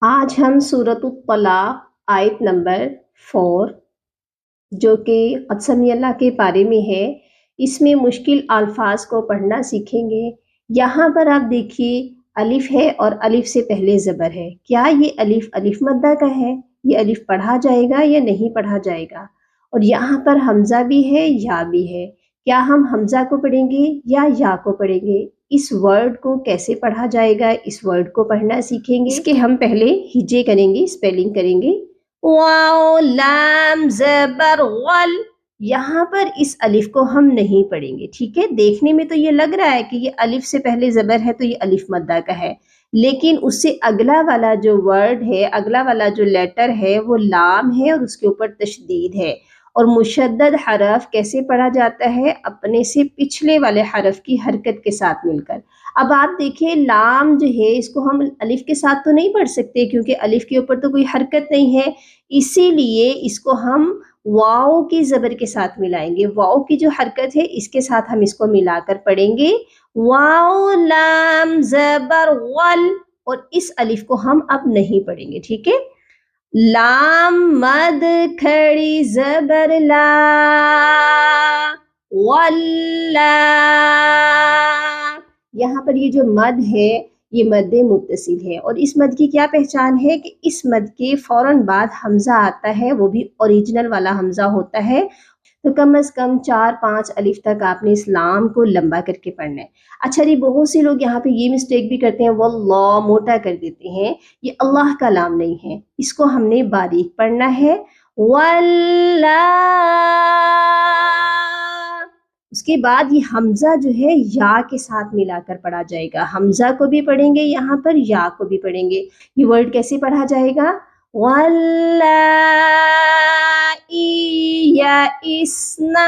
आज हम सूरत तलाक आयत नंबर 4 जो कि क़सम अल्लाह के बारे में है, इसमें मुश्किल अल्फाज को पढ़ना सीखेंगे। यहाँ पर आप देखिए अलिफ है और अलिफ से पहले ज़बर है। क्या ये अलिफ अलिफ मद्दा का है? ये अलिफ पढ़ा जाएगा या नहीं पढ़ा जाएगा? और यहाँ पर हमज़ा भी है, या भी है। क्या हम हमज़ा को पढ़ेंगे या को पढ़ेंगे? इस वर्ड को कैसे पढ़ा जाएगा, इस वर्ड को पढ़ना सीखेंगे। इसके हम पहले हिजे करेंगे, स्पेलिंग करेंगे। वाओ लाम ज़बर वल, यहाँ पर इस अलिफ को हम नहीं पढ़ेंगे, ठीक है। देखने में तो ये लग रहा है कि ये अलिफ से पहले ज़बर है तो ये अलिफ मद्दा का है, लेकिन उससे अगला वाला जो वर्ड है, अगला वाला जो लेटर है वो लाम है और उसके ऊपर तशदीद है। और मुशद्दद हरफ कैसे पढ़ा जाता है? अपने से पिछले वाले हरफ की हरकत के साथ मिलकर। अब आप देखिए लाम जो है इसको हम अलिफ के साथ तो नहीं पढ़ सकते क्योंकि अलिफ के ऊपर तो कोई हरकत नहीं है, इसीलिए इसको हम वाओ की ज़बर के साथ मिलाएंगे। वाओ की जो हरकत है इसके साथ हम इसको मिलाकर पढ़ेंगे, वाओ लाम ज़बर वल। और इस अलिफ को हम अब नहीं पढ़ेंगे, ठीक है। लाम मद खड़ी ज़बर ला, वल्ला। यहाँ पर ये जो मद है ये मद मुत्तसिल है, और इस मद की क्या पहचान है कि इस मद के फौरन बाद हमज़ा आता है, वो भी ओरिजिनल वाला हमज़ा होता है। तो कम से कम 4-5 अलिफ तक आपने इस लाम को लंबा करके पढ़ना है। अच्छा जी, बहुत से लोग यहाँ पे ये मिस्टेक भी करते हैं, वल्लाह मोटा कर देते हैं। ये अल्लाह का लाम नहीं है, इसको हमने बारीक पढ़ना है, वल्ला। उसके बाद ये हमज़ा जो है या के साथ मिलाकर पढ़ा जाएगा। हमज़ा को भी पढ़ेंगे यहाँ पर, या को भी पढ़ेंगे। ये वर्ड कैसे पढ़ा जाएगा? वल्लाई या इसना,